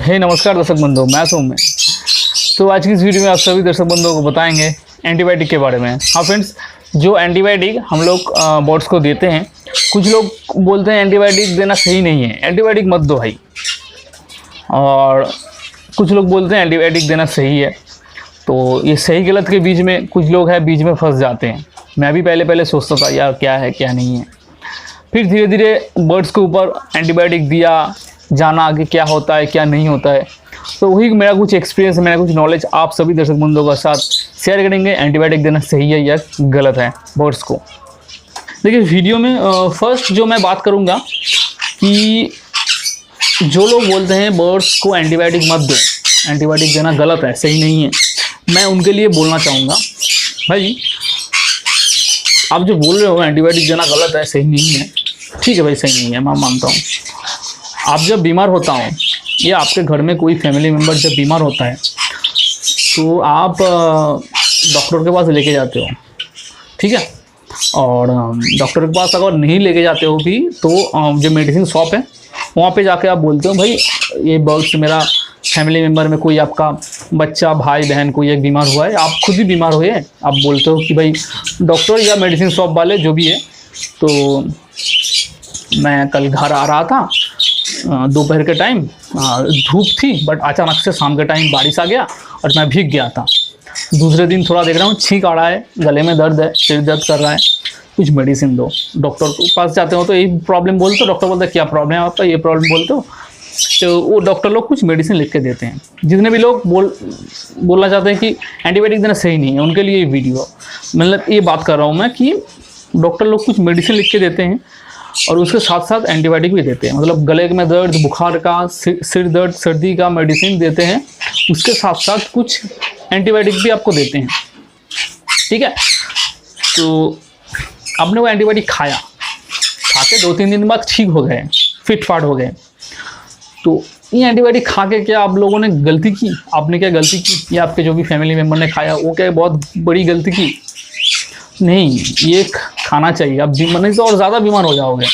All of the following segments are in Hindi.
हे नमस्कार दर्शक बंधु, मैं सौम्य। तो आज की इस वीडियो में आप सभी दर्शक बंधुओं को बताएंगे एंटीबायोटिक के बारे में। हाँ फ्रेंड्स, जो एंटीबायोटिक हम लोग बर्ड्स को देते हैं, कुछ लोग बोलते हैं एंटीबायोटिक देना सही नहीं है, एंटीबायोटिक मत दो भाई, और कुछ लोग बोलते हैं एंटीबायोटिक देना सही है। तो ये सही गलत के बीच में कुछ लोग हैं, बीच में फंस जाते हैं। मैं भी पहले सोचता था यार क्या है क्या नहीं है, फिर धीरे धीरे बर्ड्स के ऊपर एंटीबायोटिक दिया, जाना आगे क्या होता है क्या नहीं होता है। तो वही मेरा कुछ एक्सपीरियंस, मेरा कुछ नॉलेज आप सभी दर्शक बंधुओं के साथ शेयर करेंगे। एंटीबायोटिक देना सही है या गलत है बर्ड्स को। देखिए वीडियो में फर्स्ट जो मैं बात करूँगा कि जो लोग बोलते हैं बर्ड्स को एंटीबायोटिक मत दो, एंटीबायोटिक देना गलत है, सही नहीं है, मैं उनके लिए बोलना चाहूँगा भाई, आप जो बोल रहे हो एंटीबायोटिक देना गलत है, सही नहीं है, ठीक है भाई, सही नहीं है, मैं मानता हूँ। आप जब बीमार होता हो या आपके घर में कोई फैमिली मेम्बर जब बीमार होता है तो आप डॉक्टर के पास लेके जाते हो, ठीक है। और डॉक्टर के पास अगर नहीं लेके जाते हो भी तो जो मेडिसिन शॉप है वहाँ पे जाके आप बोलते हो भाई ये बर्ड्स मेरा फैमिली मेम्बर में कोई आपका बच्चा भाई बहन कोई एक बीमार हुआ है, आप खुद भी बीमार हुए, आप बोलते हो कि भाई डॉक्टर या मेडिसिन शॉप वाले जो भी है, तो मैं कल घर आ रहा था दोपहर के टाइम, धूप थी बट अचानक से शाम के टाइम बारिश आ गया और मैं भीग गया था। दूसरे दिन थोड़ा देख रहा हूँ छींक आ रहा है, गले में दर्द है, सिर दर्द कर रहा है, कुछ मेडिसिन दो। डॉक्टर के पास जाते हो तो यही प्रॉब्लम बोलते हो, डॉक्टर बोलते हैं क्या प्रॉब्लम है आपका, ये प्रॉब्लम बोलते हो, तो वो डॉक्टर लोग कुछ मेडिसिन लिख के देते हैं। जितने भी लोग बोलना चाहते हैं कि एंटीबायोटिक देना सही नहीं है, उनके लिए ये वीडियो, मतलब ये बात कर रहा हूँ मैं कि डॉक्टर लोग कुछ मेडिसिन लिख के देते हैं और उसके साथ साथ एंटीबायोटिक भी देते हैं। मतलब गले में दर्द, बुखार का, सिर दर्द, सर्दी का मेडिसिन देते हैं, उसके साथ साथ कुछ एंटीबायोटिक भी आपको देते हैं, ठीक है। तो आपने वो एंटीबायोटिक खाया, खा के 2-3 दिन बाद ठीक हो गए, फिट फाट हो गए, तो ये एंटीबायोटिक खा के क्या आप लोगों ने गलती की? आपने क्या गलती की या आपके जो भी फैमिली मेम्बर ने खाया वो क्या बहुत बड़ी गलती की? नहीं, ये खाना चाहिए। आप नहीं तो और ज़्यादा बीमार हो जाओगे,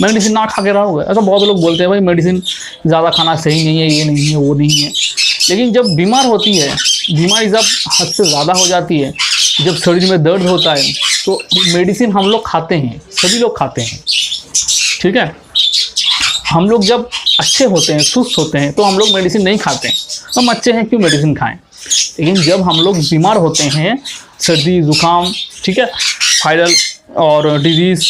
मेडिसिन ना खा के रहोगे। ऐसा बहुत लोग बोलते हैं भाई मेडिसिन ज़्यादा खाना सही नहीं है, ये नहीं है, वो नहीं है। लेकिन जब बीमार होती है, बीमारी जब हद से ज़्यादा हो जाती है, जब शरीर में दर्द होता है, तो मेडिसिन हम लोग खाते हैं, सभी लोग खाते हैं, ठीक है। हम लोग जब अच्छे होते हैं, सुस्त होते हैं, तो हम लोग मेडिसिन नहीं खाते हैं, हम अच्छे हैं क्यों मेडिसिन खाएं। लेकिन जब हम लोग बीमार होते हैं, सर्दी जुकाम, ठीक है, वायरल और डिजीज़,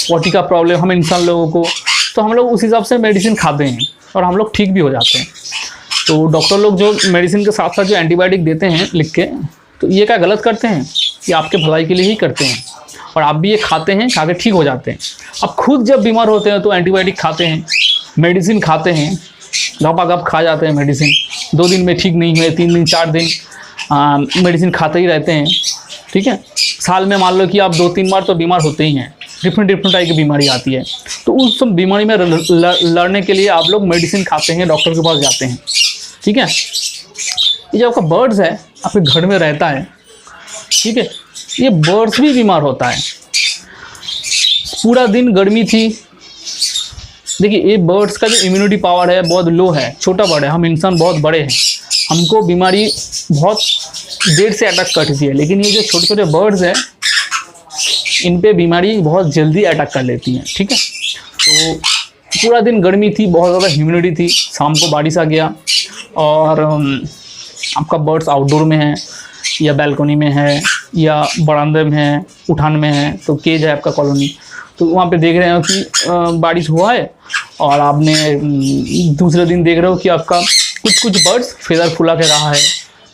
पॉटी का प्रॉब्लम हम इंसान लोगों को, तो हम लोग उस हिसाब से मेडिसिन खाते हैं और हम लोग ठीक भी हो जाते हैं। तो डॉक्टर लोग जो मेडिसिन के साथ साथ जो एंटीबायोटिक देते हैं लिख के, तो ये क्या गलत करते हैं? ये आपके भलाई के लिए ही करते हैं और आप भी ये खाते हैं, खा के ठीक हो जाते हैं। अब खुद जब बीमार होते हैं तो एंटीबायोटिक खाते हैं, मेडिसिन खाते हैं, गप खा जाते हैं मेडिसिन, 2 दिन में ठीक नहीं हुए, 3 दिन 4 दिन मेडिसिन खाते ही रहते हैं, ठीक है। साल में मान लो कि आप 2-3 बार तो बीमार होते ही हैं, डिफरेंट टाइप की बीमारी आती है, तो उस सब बीमारी में लड़ने के लिए आप लोग मेडिसिन खाते हैं, डॉक्टर के पास जाते हैं, ठीक है। ये जो आपका बर्ड्स है आपके घर में रहता है, ठीक है, ये बर्ड्स भी बीमार होता है। पूरा दिन गर्मी थी, देखिए ये बर्ड्स का जो इम्यूनिटी पावर है बहुत लो है, छोटा बर्ड है, हम इंसान बहुत बड़े हैं, हमको बीमारी बहुत देर से अटैक करती है। लेकिन ये जो छोटे छोटे बर्ड्स हैं इन पे बीमारी बहुत जल्दी अटैक कर लेती है, ठीक है। तो पूरा दिन गर्मी थी, बहुत ज़्यादा ह्यूमिडिटी थी, शाम को बारिश आ गया और आपका बर्ड्स आउटडोर में है या बैल्कनी में है या बरामदे में है, उठान में है, तो केज है आपका कॉलोनी, तो वहाँ पे देख रहे हो कि बारिश हुआ है और आपने दूसरे दिन देख रहे हो कि आपका कुछ बर्ड्स फेदर फुला के रहा है,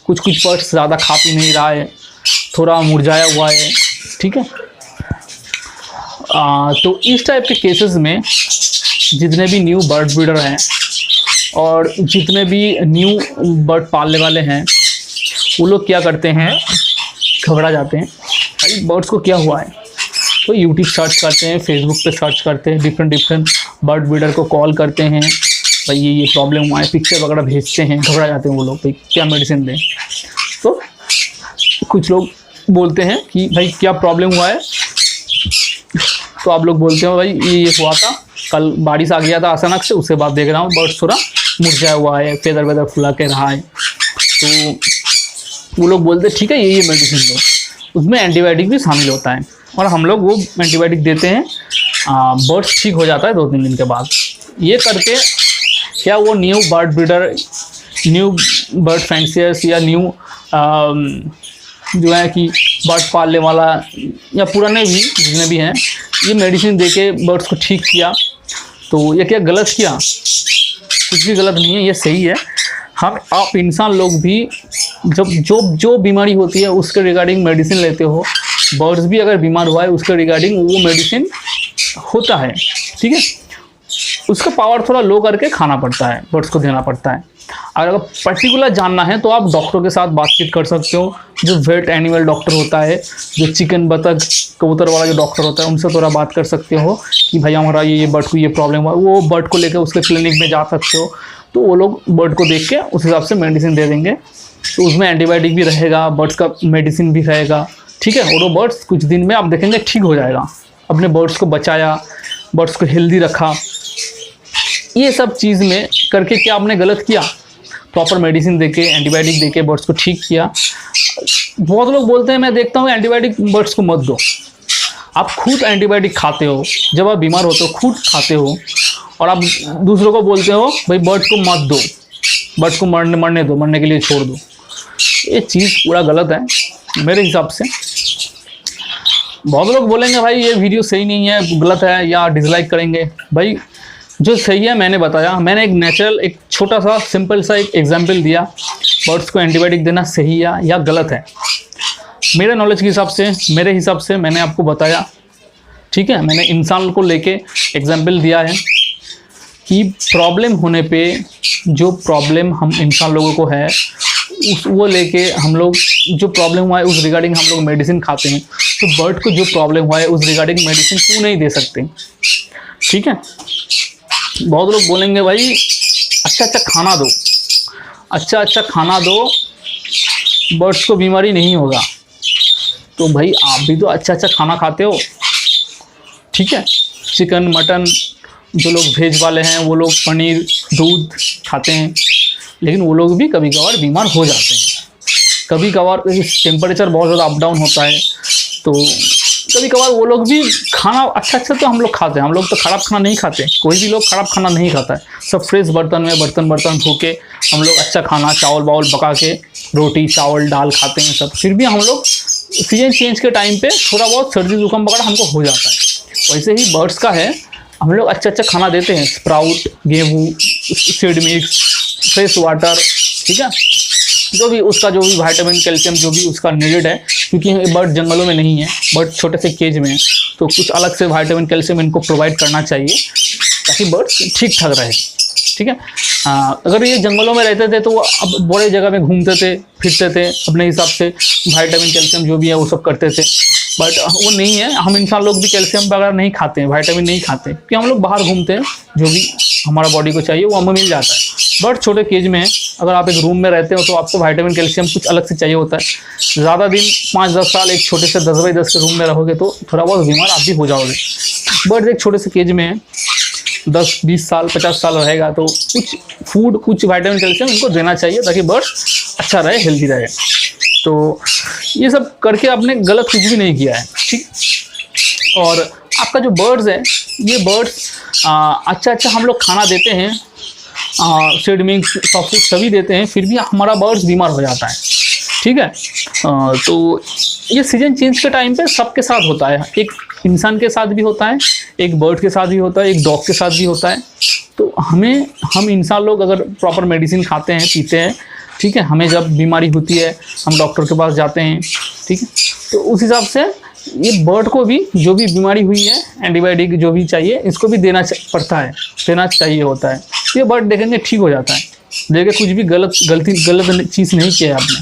कुछ बर्ड्स ज़्यादा खा पी नहीं रहा है, थोड़ा मुरझाया हुआ है, ठीक है। तो इस टाइप के केसेस में जितने भी न्यू बर्ड ब्रीडर हैं और जितने भी न्यू बर्ड पालने वाले हैं, वो लोग क्या करते हैं, घबरा जाते हैं भाई बर्ड्स को क्या हुआ है। तो यूट्यूब सर्च करते हैं, फेसबुक पे सर्च करते हैं, डिफरेंट बर्ड ब्रीडर को कॉल करते हैं, भाई ये प्रॉब्लम हुआ है, पिक्चर वगैरह भेजते हैं, घबरा जाते हैं वो लोग, भाई क्या मेडिसिन दें। तो कुछ लोग बोलते हैं कि भाई क्या प्रॉब्लम हुआ है, तो आप लोग बोलते हो भाई ये हुआ था, कल बारिश आ गया था अचानक से, उसके बाद देख रहा हूँ बर्ड्स थोड़ा मुरझाया हुआ है, फेदर वेदर फुला के रहा है, तो वो लोग बोलते हैं ठीक है ये मेडिसिन लो, उसमें एंटीबायोटिक भी शामिल होता है और हम लोग वो एंटीबायोटिक देते हैं। बर्ड्स ठीक हो जाता है 2-3 दिन के बाद। ये करके क्या वो new bird breeder, new bird fanciers या न्यू जो है कि बर्ड पालने वाला या पुराने भी जितने भी हैं, ये मेडिसिन देके बर्ड्स को ठीक किया, तो ये क्या गलत किया? कुछ भी गलत नहीं है, ये सही है। हम आप इंसान लोग भी जब जो बीमारी होती है उसके रिगार्डिंग मेडिसिन लेते हो, बर्ड्स भी अगर बीमार हुआ है उसके रिगार्डिंग वो मेडिसिन होता है, ठीक है। उसका पावर थोड़ा लो करके खाना पड़ता है, बर्ड्स को देना पड़ता है। और अगर पर्टिकुलर जानना है तो आप डॉक्टर के साथ बातचीत कर सकते हो, जो वेट एनिमल डॉक्टर होता है, जो चिकन बतख कबूतर वाला जो डॉक्टर होता है, उनसे थोड़ा बात कर सकते हो कि भाई हमारा ये बर्ड को ये प्रॉब्लम हुआ, वो बर्ड को लेकर उसके क्लिनिक में जा सकते हो, तो वो लोग बर्ड को देख के उस हिसाब से मेडिसिन दे देंगे। तो उसमें एंटीबायोटिक भी रहेगा, बर्ड्स का मेडिसिन भी रहेगा, ठीक है। और वो बर्ड्स कुछ दिन में आप देखेंगे ठीक हो जाएगा। अपने बर्ड्स को बचाया, बर्ड्स को हेल्दी रखा, ये सब चीज़ में करके क्या आपने गलत किया? प्रॉपर मेडिसिन देके, एंटीबायोटिक देके बर्ड्स को ठीक किया। बहुत लोग बोलते हैं, मैं देखता हूँ एंटीबायोटिक बर्ड्स को मत दो। आप खुद एंटीबायोटिक खाते हो, जब आप बीमार होते हो खुद खाते हो, और आप दूसरों को बोलते हो भाई बर्ड्स को मत दो, बर्ड्स को मरने दो, मरने के लिए छोड़ दो। ये चीज़ पूरा गलत है मेरे हिसाब से। बहुत लोग बोलेंगे भाई ये वीडियो सही नहीं है, गलत है, या डिसलाइक करेंगे। भाई जो सही है मैंने बताया, मैंने एक नेचुरल, एक छोटा सा सिंपल सा एक एग्जांपल दिया। बर्ड्स को एंटीबायोटिक देना सही है या गलत है, मेरे नॉलेज के हिसाब से, मेरे हिसाब से मैंने आपको बताया, ठीक है। मैंने इंसान को लेके एग्जांपल दिया है कि प्रॉब्लम होने पे, जो प्रॉब्लम हम इंसान लोगों को है उस वो लेके हम लोग, जो प्रॉब्लम हुआ है उस रिगार्डिंग हम लोग मेडिसिन खाते हैं, तो बर्ड को जो प्रॉब्लम हुआ है उस रिगार्डिंग मेडिसिन क्यों नहीं दे सकते, ठीक है। बहुत लोग बोलेंगे भाई अच्छा खाना दो, अच्छा खाना दो, बर्ड्स को बीमारी नहीं होगा। तो भाई आप भी तो अच्छा खाना खाते हो, ठीक है। चिकन मटन, जो लोग वेज वाले हैं वो लोग पनीर दूध खाते हैं, लेकिन वो लोग भी कभी कभार बीमार हो जाते हैं। कभी कभार टेम्परेचर बहुत ज़्यादा अप डाउन होता है, तो कभी कभार वो लोग भी खाना अच्छा तो हम लोग खाते हैं। हम लोग तो ख़राब खाना नहीं खाते, कोई भी लोग ख़राब खाना नहीं खाता है। सब फ्रेश बर्तन में बर्तन धो के हम लोग अच्छा खाना, चावल बावल पका के, रोटी चावल दाल खाते हैं सब। फिर भी हम लोग सीजन चेंज के टाइम पे थोड़ा बहुत सर्दी जुकाम वगैरह हमको हो जाता है। वैसे ही बर्ड्स का है, हम लोग अच्छा खाना देते हैं, स्प्राउट, गेहूँ, सीड मिक्स, फ्रेश वाटर, ठीक है। जो भी उसका जो भी विटामिन कैल्शियम जो भी उसका नीडेड है, क्योंकि बर्ड जंगलों में नहीं है, बर्ड छोटे से केज में है, तो कुछ अलग से विटामिन कैल्शियम इनको प्रोवाइड करना चाहिए ताकि बर्ड ठीक ठाक रहे, ठीक है। अगर ये जंगलों में रहते थे तो वो अब बड़े जगह में घूमते थे, फिरते थे, अपने हिसाब से विटामिन कैल्शियम जो भी है वो सब करते थे। बट वो नहीं है, हम इंसान लोग भी कैल्शियम वगैरह नहीं खाते हैं, विटामिन नहीं खाते, क्योंकि हम लोग बाहर घूमते हैं, जो भी हमारा बॉडी को चाहिए वो हमें मिल जाता है। बट छोटे केज में है, अगर आप एक रूम में रहते हो तो आपको विटामिन कैल्शियम कुछ अलग से चाहिए होता है। ज़्यादा दिन 5-10 साल एक छोटे से 10x10 के रूम में रहोगे तो थोड़ा बहुत बीमार आप भी हो जाओगे। बट एक छोटे से केज में है, 10-20 साल 50 साल रहेगा, तो कुछ फूड, कुछ विटामिन कैल्शियम इनको देना चाहिए ताकि बर्ड अच्छा रहे, हेल्दी रहे। तो ये सब करके आपने गलत कुछ भी नहीं किया है, ठीक। और आपका जो बर्ड्स है, ये बर्ड्स अच्छा हम लोग खाना देते हैं, सीड मिक्स, सॉफ्ट फूड सभी देते हैं, फिर भी हमारा बर्ड्स बीमार हो जाता है, ठीक है। तो ये सीजन चेंज के टाइम पे सबके साथ होता है, एक इंसान के साथ भी होता है, एक बर्ड के साथ भी होता है, एक डॉग के साथ भी होता है। तो हम इंसान लोग अगर प्रॉपर मेडिसिन खाते हैं, पीते हैं, ठीक है, हमें जब बीमारी होती है हम डॉक्टर के पास जाते हैं, ठीक है, तो उस हिसाब से ये बर्ड को भी जो भी बीमारी हुई है, एंटीबायोटिक जो भी चाहिए इसको भी देना पड़ता है, देना चाहिए होता है। ये बर्ड देखेंगे ठीक हो जाता है, देखिए कुछ भी गलत चीज़ नहीं किया है आपने,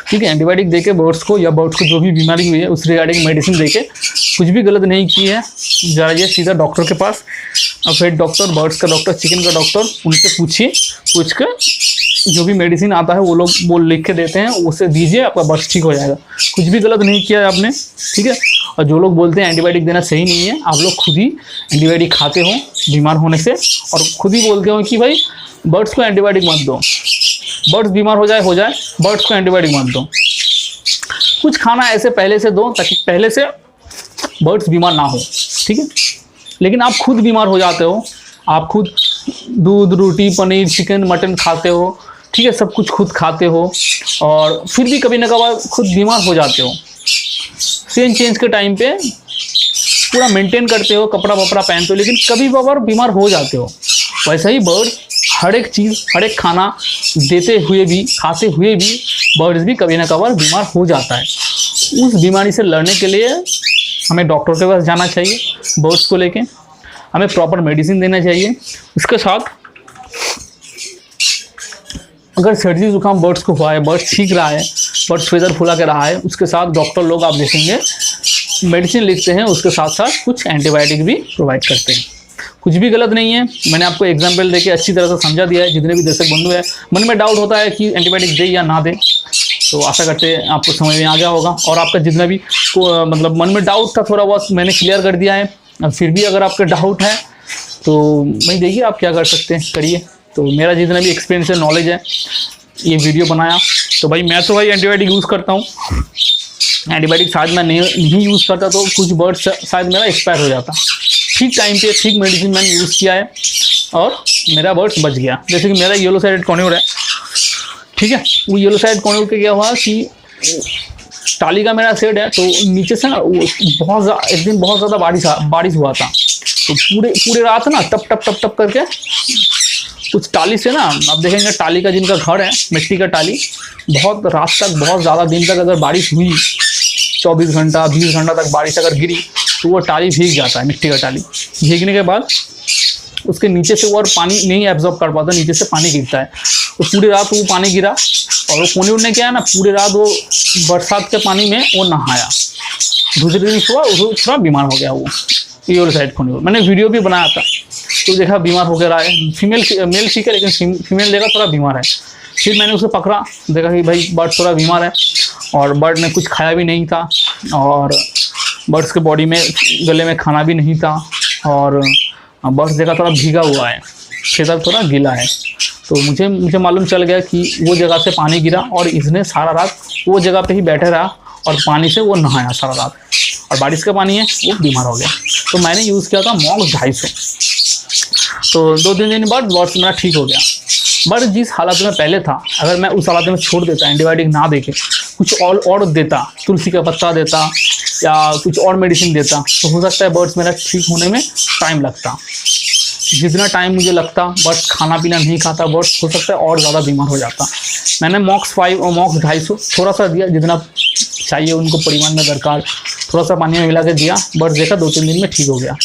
ठीक है। एंटीबायोटिक देके बर्ड्स को, या बर्ड्स को जो भी बीमारी हुई है उस रिगार्डिंग मेडिसिन देके कुछ भी गलत नहीं की है। जाइए सीधा डॉक्टर के पास, वेट डॉक्टर, बर्ड्स का डॉक्टर, चिकन का डॉक्टर, उनसे पूछिए, पूछ कर जो भी मेडिसिन आता है वो लिख के देते हैं, उसे दीजिए, आपका बर्ड्स ठीक हो जाएगा। कुछ भी गलत नहीं किया है आपने, ठीक है। और जो लोग बोलते हैं एंटीबायोटिक देना सही नहीं है, आप लोग खुद ही एंटीबायोटिक खाते हो बीमार होने से, और खुद ही बोलते हो कि भाई बर्ड्स को एंटीबायोटिक मत दो, बर्ड्स बीमार हो जाए, बर्ड्स को एंटीबायोटिक मत दो। कुछ खाना ऐसे पहले से दो ताकि पहले से बर्ड्स बीमार ना हो, ठीक है। लेकिन आप खुद बीमार हो जाते हो, आप खुद दूध, रोटी, पनीर, चिकन, मटन खाते हो, ठीक है, सब कुछ खुद खाते हो, और फिर भी कभी ना कभी खुद बीमार हो जाते हो। सीजन चेंज के टाइम पे पूरा मेंटेन करते हो, कपड़ा वपड़ा पहनते हो, लेकिन कभी कभार बीमार हो जाते हो। वैसा ही बर्ड हर एक चीज़, हर एक खाना देते हुए भी, खाते हुए भी बर्ड्स भी कभी ना कभार बीमार हो जाता है। उस बीमारी से लड़ने के लिए हमें डॉक्टर के पास जाना चाहिए, बर्ड्स को लेके हमें प्रॉपर मेडिसिन देना चाहिए। उसके साथ अगर सर्दी जुकाम बर्ड्स को हुआ है, बर्ड्स ठीक रहा है, बर्ड्स फेदर फुला के रहा है, उसके साथ डॉक्टर लोग आप देखेंगे मेडिसिन लिखते हैं, उसके साथ साथ कुछ एंटीबायोटिक भी प्रोवाइड करते हैं। कुछ भी गलत नहीं है, मैंने आपको एग्जाम्पल देके अच्छी तरह से समझा दिया है। जितने भी दर्शक बंधु है मन में डाउट होता है कि एंटीबायोटिक दे या ना दे, तो आशा करते हैं आपको समझ में आ गया होगा। और आपका जितना भी मतलब मन में डाउट था थोड़ा बहुत मैंने क्लियर कर दिया है। अब फिर भी अगर आपका डाउट है तो मैं देखिए आप क्या कर सकते हैं, करिए। तो मेरा जितना भी एक्सपीरियंस है, नॉलेज है, ये वीडियो बनाया। तो भाई मैं तो भाई एंटीबायोटिक यूज़ करता हूँ, एंटीबायोटिक शायद मैं नहीं यूज़ करता तो कुछ बर्ड्स शायद मेरा एक्सपायर हो जाता। ठीक टाइम पे ठीक मेडिसिन मैंने यूज़ किया है और मेरा बर्ड्स बच गया। जैसे कि मेरा येलो साइडेड कॉर्न्यूर है, ठीक है, वो येलो साइडेड कॉर्न्यूर के क्या हुआ कि टाली का मेरा सेट है, तो नीचे से ना एक दिन बहुत ज़्यादा बारिश हुआ था, तो पूरे रात ना टप टप टप टप करके कुछ टाली से ना, आप देखेंगे टाली का जिनका घर है मिट्टी का टाली, बहुत रात तक, बहुत ज़्यादा दिन तक अगर बारिश हुई, 24 घंटा 20 घंटा तक बारिश अगर गिरी तो वो टाली भीग जाता है। मिट्टी का टाली भीगने के बाद उसके नीचे से वो और पानी नहीं एब्जॉर्ब कर पाता, नीचे से पानी गिरता है। तो पूरी रात वो पानी गिरा और वो कॉर्न्यूर ने क्या है ना, पूरी रात वो बरसात के पानी में वो नहाया। दूसरे दिन सुबह वो थोड़ा बीमार हो गया, वो येलो साइड कॉर्न्यूर। मैंने वीडियो भी बनाया था, तो देखा बीमार हो गया रहा है। मेल ठीक है, लेकिन फीमेल देखा थोड़ा बीमार है। फिर मैंने उसे पकड़ा, देखा कि भाई बर्ड थोड़ा बीमार है और बर्ड ने कुछ खाया भी नहीं था और बर्ड्स के बॉडी में, गले में खाना भी नहीं था और बर्ड्स देखा थोड़ा भीगा हुआ है, फेदर थोड़ा गीला है। तो मुझे मालूम चल गया कि वो जगह से पानी गिरा और इसने सारा रात वो जगह पे ही बैठे रहा और पानी से वो नहाया सारा रात, और बारिश का पानी है, वो बीमार हो गया। तो मैंने यूज़ किया था मॉक्स 250। तो 2-3 दिन बाद बर्ड्स मेरा ठीक हो गया। बट जिस हालत में पहले था, अगर मैं उस हालत में छोड़ देता, एंटीबायोटिक ना देके कुछ और देता, तुलसी का पत्ता देता या कुछ और मेडिसिन देता, तो हो सकता है बर्ड्स मेरा ठीक होने में टाइम लगता। जितना टाइम मुझे लगता, बर्ड्स खाना पीना नहीं खाता, बर्ड्स हो सकता है और ज़्यादा बीमार हो जाता। मैंने मॉक्स 5 और मॉक्स 250 थोड़ा सा दिया, जितना चाहिए उनको परिमाण में दरकार, थोड़ा सा पानी में मिला के दिया, बर्ड्स देखा 2-3 दिन में ठीक हो गया।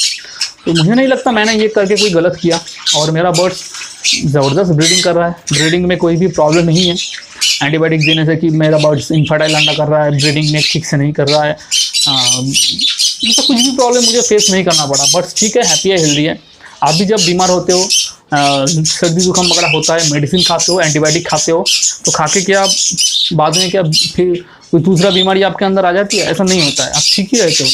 तो मुझे नहीं लगता मैंने ये करके कोई गलत किया, और मेरा बर्ड्स ज़बरदस्त ब्रीडिंग कर रहा है। ब्रीडिंग में कोई भी प्रॉब्लम नहीं है एंटीबायोटिक देने से कि मेरा बर्ड्स इनफर्टाइल अंडा कर रहा है, ब्रीडिंग में ठीक से नहीं कर रहा है, मतलब कुछ भी प्रॉब्लम मुझे फेस नहीं करना पड़ा। बर्ड्स ठीक है, हैप्पी है, हेल्दी है। आप भी जब बीमार होते हो, सर्दी जुकाम वगैरह होता है, मेडिसिन खाते हो, एंटीबायोटिक खाते हो, तो खा के क्या बाद में क्या फिर कोई दूसरा बीमारी आपके अंदर आ जाती है? ऐसा नहीं होता है, आप ठीक ही रहते हो।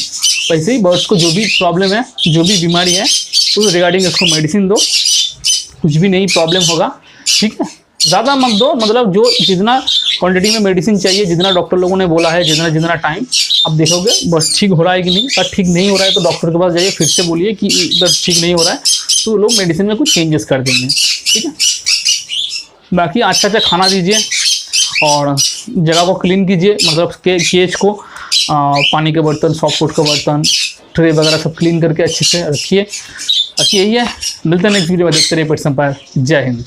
वैसे ही बर्ड्स को जो भी प्रॉब्लम है, जो भी बीमारी है, उस रिगार्डिंग इसको मेडिसिन दो, कुछ भी नहीं प्रॉब्लम होगा, ठीक है। ज़्यादा मत दो, मतलब जो जितना क्वांटिटी में मेडिसिन चाहिए, जितना डॉक्टर लोगों ने बोला है, जितना टाइम आप देखोगे बस ठीक हो रहा है कि नहीं। अगर ठीक नहीं हो रहा है तो डॉक्टर के पास जाइए, फिर से बोलिए कि इधर ठीक नहीं हो रहा है, तो लोग मेडिसिन में कुछ चेंजेस कर देंगे, ठीक है। बाकी अच्छा खाना दीजिए और जगह को क्लीन कीजिए, मतलब केज को, पानी के बर्तन, सॉफ्ट फूड के बर्तन, ट्रे वगैरह सब क्लीन करके अच्छे से रखिए। बाकी यही है, मिलते हैं नेक्स्ट वीडियो में, देखते रहिए पेट्स एम्पायर। जय हिंद।